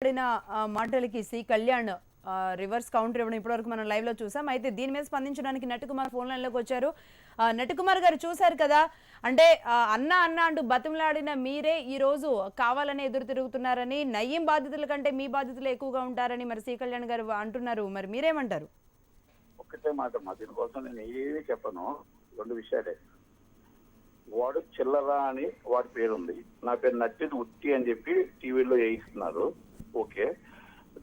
మాట్లాడిన మాటలకి C Kalyan reverse counter ఇవ్వడం ఇప్పటివరకు మనం లైవ్ లో చూసాం. అయితే దీని మీద స్పందించడానికి నటుకుమార్ ఫోన్ లైన్ లోకి వచ్చారు. నటుకుమార్ గారు చూశారు కదా, అంటే అన్న అన్న అంటూ బతిమలాడిన మీరే ఈ రోజు కావాలని ఎదురు తిరుగుతున్నారని, నయ్యం బాధితుల కంటే మీ బాధితులు ఎక్కువగా ఉంటారని మరి సి కళ్యాణ్ గారు అంటున్నారు. మరి మీరేమంటారు? ఒక్కటే మాట మా దీనికోసం నేను ఏమీ చెప్పను. రెండు విషయాలే. వాడు చిల్లరా అని వాడి పేరుంది, నా పేరు నచ్చేది ఉట్టి అని చెప్పి టీవీలో వేయిస్తున్నారు. ఓకే,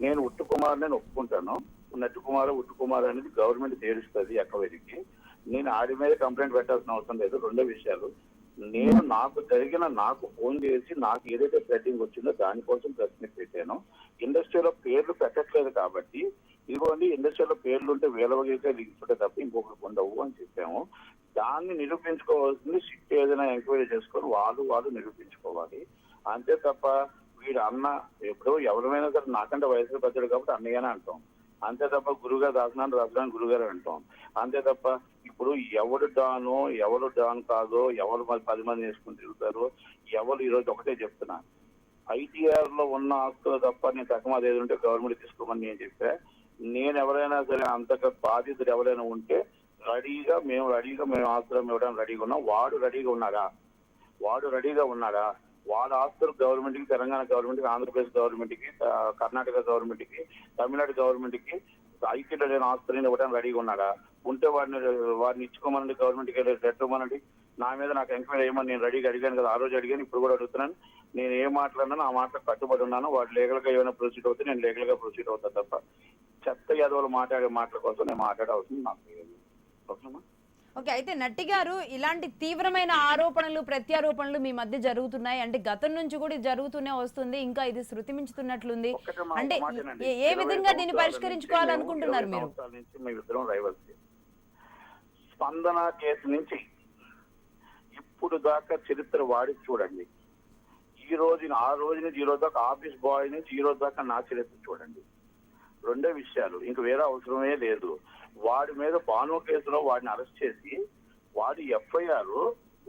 నేను ఉట్టు కుమార్ నేను ఒప్పుకుంటాను. నట్టు కుమార్ ఉట్టు కుమార్ అనేది గవర్నమెంట్ తేలుస్తుంది ఎక్కవరికి. నేను ఆడి మీద కంప్లైంట్ పెట్టాల్సిన అవసరం లేదు. రెండో విషయాలు, నేను నాకు ఫోన్ చేసి నాకు ఏదైతే సెట్టింగ్ వచ్చిందో దానికోసం ప్రశ్న పెట్టాను. ఇండస్ట్రీలో పేర్లు పెట్టట్లేదు కాబట్టి ఇదిగోండి, ఇండస్ట్రీలో పేర్లు ఉంటే వేలవగైతే లింక్స్ తప్ప ఇంకొకటి ఉండవు అని చెప్పాము. దాన్ని నిరూపించుకోవాల్సింది సిట్ ఏదైనా ఎంక్వైరీ చేసుకొని వాళ్ళు నిరూపించుకోవాలి. అంతే తప్ప వీడు అన్న ఎప్పుడు ఎవరైనా సరే నాకంటే వయసు పెద్దడు కాబట్టి అన్నయ్యనే అంటాం. అంతే తప్ప గురుగారు రాసినాను గురుగారు అంటాం. అంతే తప్ప ఇప్పుడు ఎవడు డాన్ కాదో, ఎవరు మరి 10 మంది వేసుకుని తిరుగుతారో, ఎవరు ఈరోజు ఒకటే చెప్తున్నా, ఐటీఆర్ లో ఉన్న ఆస్తులు తప్ప నేను తక్కువ ఏది ఉంటే గవర్నమెంట్ తీసుకోమని నేను చెప్పా. నేను ఎవరైనా సరే అంతగా బాధితుడు ఎవరైనా ఉంటే మేము ఆస్తులు ఇవ్వడానికి రెడీగా ఉన్నాం. వాడు రెడీగా ఉన్నాడా? వాడు ఆస్తులు గవర్నమెంట్ కి, తెలంగాణ గవర్నమెంట్ కి, ఆంధ్రప్రదేశ్ గవర్నమెంట్ కి, కర్ణాటక గవర్నమెంట్ కి, తమిళనాడు గవర్నమెంట్ కి ఐక్యలో లేని ఆస్తులను ఇవ్వడానికి రెడీగా ఉన్నాడా? ఉంటే వాడిని ఇచ్చుకోమనండి, గవర్నమెంట్ కి పెట్టమనండి. నాకు ఎంక్వైరీ చేయమని నేను రెడీగా అడిగాను కదా, ఆ రోజు అడిగాను, ఇప్పుడు కూడా అడుగుతున్నాను. నేను ఏం మాట్లాడినానో ఆ మాటలకు కట్టుబడి ఉన్నాను. వాడు లీగల్ గా ఏమైనా ప్రొసీడ్ అవుతే నేను లీగల్ గా ప్రొసీడ్ అవుతాను తప్ప చెత్త యాదవులు మాట్లాడే మాటల కోసం నేను మాట్లాడే అవసరం నాకు లేదు. ఓకే, అయితే నట్టి గారు, ఇలాంటి తీవ్రమైన ఆరోపణలు ప్రత్యారోపణలు మీ మధ్య జరుగుతున్నాయి అంటే గతం నుంచి కూడా జరుగుతూనే వస్తుంది, ఇంకా ఇది శృతి మించుతున్నట్లుంది. అంటే ఏ విధంగా దీన్ని పరిష్కరించుకోవాలనుకుంటున్నారు మీరు? స్పందన కేసు నుంచి ఇప్పుడు దాకా చరిత్ర వాడి చూడండి. ఆ రోజు నుంచి ఈ రోజు దాకా ఆఫీస్ బాయ్ నుంచి ఈ రోజు దాకా నా చరిత్ర చూడండి. రెండో విషయాలు ఇంక వేరే అవసరమే లేదు. వాడి మీద బాను కేసులో వాడిని అరెస్ట్ చేసి వాడి ఎఫ్ఐఆర్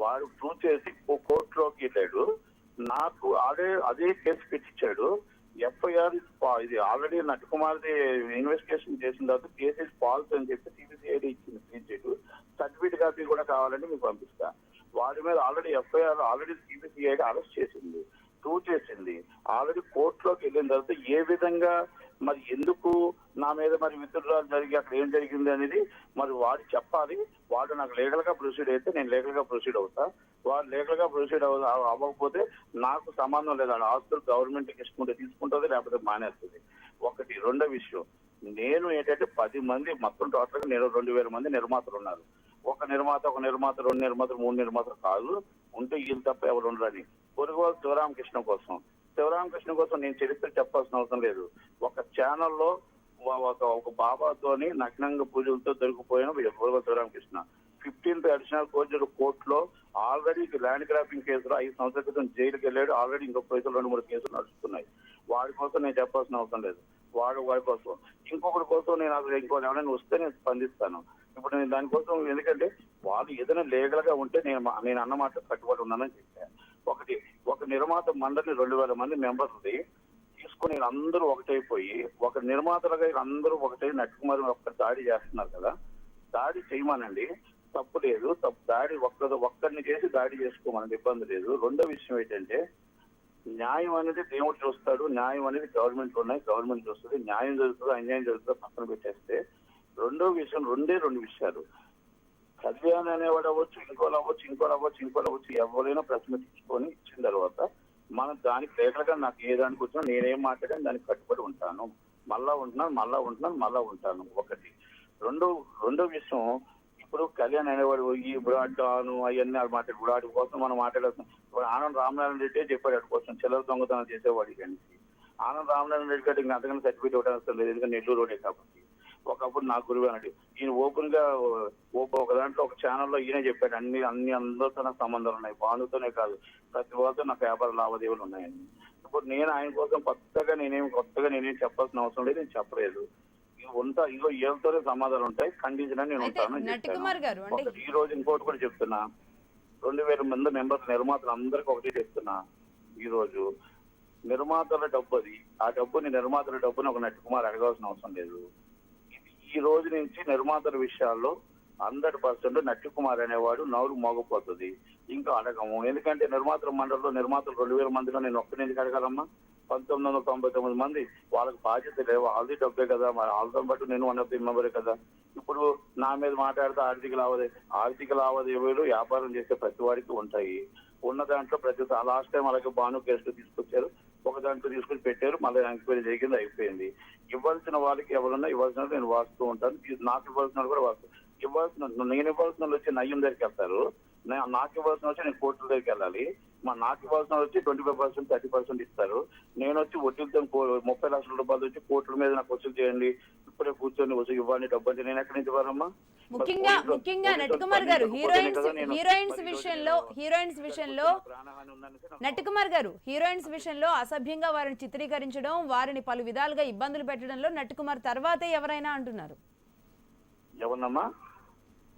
వాడు ప్రూవ్ చేసి కోర్టులోకి వెళ్ళాడు. నాకు అదే కేసు పెట్టించాడు. ఎఫ్ఐఆర్ ఇది ఆల్రెడీ నటుకుమార్ది ఇన్వెస్టిగేషన్ చేసిన తర్వాత కేసు ఫాల్స్ అని చెప్పి సిబిసిఐడి ఇచ్చింది క్లీన్ చేయడు. సర్టిఫికేట్ కాపీ కూడా కావాలంటే మీకు పంపిస్తా. వాడి మీద ఆల్రెడీ ఎఫ్ఐఆర్ సిబిసిఐడి అరెస్ట్ చేసింది, ప్రూవ్ చేసింది. ఆల్రెడీ కోర్టులోకి వెళ్ళిన తర్వాత ఏ విధంగా మరి ఎందుకు నా మీద మరి విత్డ్రాల్ జరిగి అక్కడ ఏం జరిగింది అనేది మరి వాడు చెప్పాలి. వాడు నాకు లీగల్ గా ప్రొసీడ్ అయితే నేను లీగల్ గా ప్రొసీడ్ అవుతా. వాడు లీగల్ గా ప్రొసీడ్ అవ్వకపోతే నాకు సంబంధం లేదు. ఆస్తులు గవర్నమెంట్ కి తీసుకుంటుంది, లేకపోతే మానేస్తుంది. ఒకటి. రెండో విషయం, నేను ఏంటంటే 10 మంది మొత్తం టోటల్ గా 2000 మంది నిర్మాతలు ఉన్నారు. ఒక నిర్మాత, 2 నిర్మాతలు, 3 నిర్మాతలు కాదు, ఉంటే వీళ్ళు తప్ప ఎవరు ఉండరని. పొరుగువాళ్ళు శివరామకృష్ణ కోసం నేను చరిత్ర చెప్పాల్సిన అవసరం లేదు. ఒక ఛానల్లో ఒక బాబాతోని నగ్నంగా పూజలతో దొరికిపోయిన శివరామకృష్ణ 15th అడిషనల్ కోర్టులో ఆల్రెడీ ల్యాండ్ గ్రాపింగ్ కేసులో 5 సంవత్సరాల క్రితం జైలుకి వెళ్ళాడు. ఆల్రెడీ ఇంకొక కేసులు 2-3 కేసులు నడుస్తున్నాయి. వాడి కోసం నేను చెప్పాల్సిన అవసరం లేదు. వాడి కోసం ఇంకొకటి కోసం నేను అసలు ఎవరైనా వస్తే నేను స్పందిస్తాను. ఇప్పుడు నేను దానికోసం, ఎందుకంటే వాళ్ళు ఏదైనా లీగల్ గా ఉంటే నేను అన్నమాట కట్టుబడి ఉన్నానని చెప్పాను. ఒక నిర్మాత మండలి 2000 మంది మెంబర్స్ది తీసుకుని అందరూ ఒకటైపోయి ఒక నిర్మాతలుగా అందరూ ఒకటై నటుకుమార్ ఒక్క దాడి చేస్తున్నారు కదా, దాడి చేయమనండి, తప్పు లేదు. దాడి ఒక్కరిని చేసి దాడి చేసుకోమనండి, ఇబ్బంది లేదు. రెండో విషయం ఏంటంటే, న్యాయం అనేది దేవుడు చూస్తాడు, న్యాయం అనేది గవర్నమెంట్ చూస్తుంది. న్యాయం జరుగుతుందో అన్యాయం జరుగుతుందో పక్కన పెట్టేస్తే రెండో విషయం, రెండు విషయాలు. కళ్యాణ్ అనేవాడు అవ్వచ్చు, ఇంకోలు అవ్వచ్చు, ఎవరైనా ప్రశ్న తీసుకొని ఇచ్చిన తర్వాత మనం దానికి లీగల్ గా నాకు ఏ దానికి వచ్చినా నేనేం మాట్లాడాను దానికి కట్టుబడి ఉంటాను. మళ్ళా ఉంటాను. ఒకటి. రెండో విషయం, ఇప్పుడు కళ్యాణ్ అనేవాడు ఇప్పుడు అంటాను అవన్నీ మాట్లాడు. ఇప్పుడు వాటి కోసం మనం మాట్లాడుతున్నాం. ఇప్పుడు ఆనంద్ రామనారాయణ రెడ్డి చెప్పాడు వాటి కోసం చిల్లర దొంగతనం చేసేవాడి కానీ ఆనంద్ రామనారాయణ రెడ్డి గారికి ఇంకా అంతకన్నా సర్టిఫికేట్ ఇవ్వడం లేదు, ఎందుకంటే నెల్లూరు రోడే కాబట్టి. ఒకప్పుడు నాకు గురువు అన్నాడు. ఈయన ఓపెన్ గా ఒక దాంట్లో ఒక ఛానల్లో ఈయన చెప్పాడు అన్ని అందరితో నాకు సంబంధాలు ఉన్నాయి, బానుతోనే కాదు ప్రతి వాళ్ళతో నాకు వ్యాపార లావాదేవీలు ఉన్నాయని. ఇప్పుడు నేను ఆయన కోసం కొత్తగా నేనేం చెప్పాల్సిన అవసరం లేదు, నేను చెప్పలేదు. ఇగో ఏళ్ళతోనే సమాధానాలు ఉంటాయి, ఖండించిన నేను ఉంటాను. ఈ రోజు ఇంకోటి కూడా చెప్తున్నా, 2000 మంది మెంబర్స్ నిర్మాతలు అందరికీ ఒకటి చెప్తున్నా. ఈ రోజు నిర్మాతల డబ్బు అది. ఆ డబ్బుని నిర్మాతల డబ్బుని ఒక నటికుమార్ అడగాల్సిన అవసరం లేదు. ఈ రోజు నుంచి నిర్మాతల విషయాల్లో 100% నటికుమార్ అనేవాడు నోరు మోగపోతుంది. ఇంకా అడగము. ఎందుకంటే నిర్మాతల మండలిలో నిర్మాతలు 2000 మందిలో నేను ఒక్కని ఎందుకు అడగాలమ్మా? 1999 మంది, వాళ్ళకి బాధ్యత లేవు. వాళ్ళది డబ్బే కదా, మరి వాళ్ళతో పాటు నేను 1 ఆఫ్ ది మెంబరే కదా. ఇప్పుడు నా మీద మాట్లాడితే ఆర్థిక లావాదేవీలు వ్యాపారం చేసే ప్రతి వాడికి ఉంటాయి. ఉన్న దాంట్లో ప్రతి లాస్ట్ టైం అలాగే భాను కేసులు తీసుకొచ్చారు, ఒక దాంట్లో తీసుకుని పెట్టారు, మళ్ళీ ఎంక్వైరీ జరిగింది, అయిపోయింది. ఇవ్వాల్సిన వాళ్ళకి ఎవరన్నా ఇవ్వాల్సిన నేను వాస్తూ ఉంటాను. నాకు ఇవ్వాల్సిన వాళ్ళు కూడా వాస్తు నేను ఇవ్వాల్సిన వాళ్ళు వచ్చి నయ్యం దగ్గరికి వెళ్తారు, నాకు ఇవ్వాల్సిన వచ్చి నేను కోర్టుల దగ్గరికి వెళ్ళాలి. నాకు ఇవ్వాల్సిన వచ్చి 25%, 30% ఇస్తారు. నేను వచ్చి వడ్డీలతో 30 లక్షల రూపాయలు వచ్చి కోర్టుల మీద నాకు వసూలు చేయండి, ఇప్పుడే కూర్చొని వసూలు ఇవ్వండి డబ్బు అంటే నేను ఎక్కడి నుంచి ఇవ్వాలమ్మా? ముఖ్యంగా నటికుమార్ గారు హీరోయిన్స్ విషయంలో హీరోయిన్స్ విషయంలో అసభ్యంగా వారిని చిత్రీకరించడం, వారిని పలు విధాలుగా ఇబ్బందులు పెట్టడంలో నటికుమార్ తర్వాతే ఎవరైనా అంటున్నారు. ఎవరమ్మా?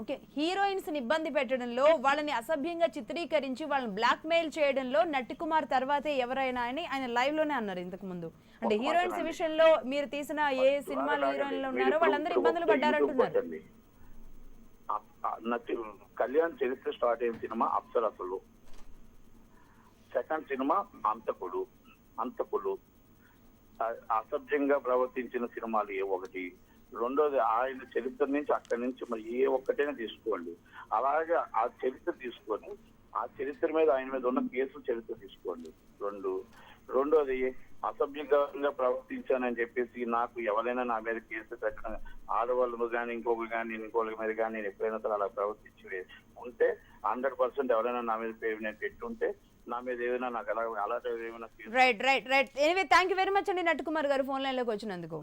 ఓకే, హీరోయిన్స్ ని ఇబ్బంది పెట్టడంలో, వాళ్ళని అసభ్యంగా చిత్రీకరించి వాళ్ళని బ్లాక్ మెయిల్ చేయడంలో నటికుమార్ తర్వాతే ఎవరైనా అని ఆయన లైవ్ లోనే అన్నారు ఇంతకు ముందు. అంటే హీరోయిన్స్ విషయంలో మీరు తీసిన ఏ సినిమాలో హీరోయిన్లు ఉన్నారో వాళ్ళందరూ ఇబ్బందులు పడ్డారంటున్నారు. కళ్యాణ్ చరిత్ర స్టార్ట్ అయిన సినిమా అప్సరసలు, సెకండ్ సినిమా అంతకులు అసభ్యంగా ప్రవర్తించిన సినిమాలు ఏ ఒకటి. రెండోది ఆయన చరిత్ర నుంచి అక్కడి నుంచి మరి ఏ ఒక్కటైనా తీసుకోండి, అలాగే ఆ చరిత్ర తీసుకొని ఆ చరిత్ర మీద ఆయన మీద ఉన్న కేసు చరిత్ర తీసుకోండి. రెండోది అసభ్యంగా ప్రవర్తించానని చెప్పేసి నాకు ఎవరైనా నా మీద కేసు పెట్టిన ఆడవాళ్ళు కానీ ఇంకోళ్ళ మీద కానీ నేను ఎప్పుడైనా సరే అలా ప్రవర్తించి ఉంటే 100% ఎవరైనా నా మీద నేను పెట్టుంటే నా మీద ఏదైనా నాకు అలాంటి ఏమైనా. Right. Anyway thank you very much అండి నటికుమార్ గారు ఫోన్ లైన్ లోకి వచ్చినందుకు.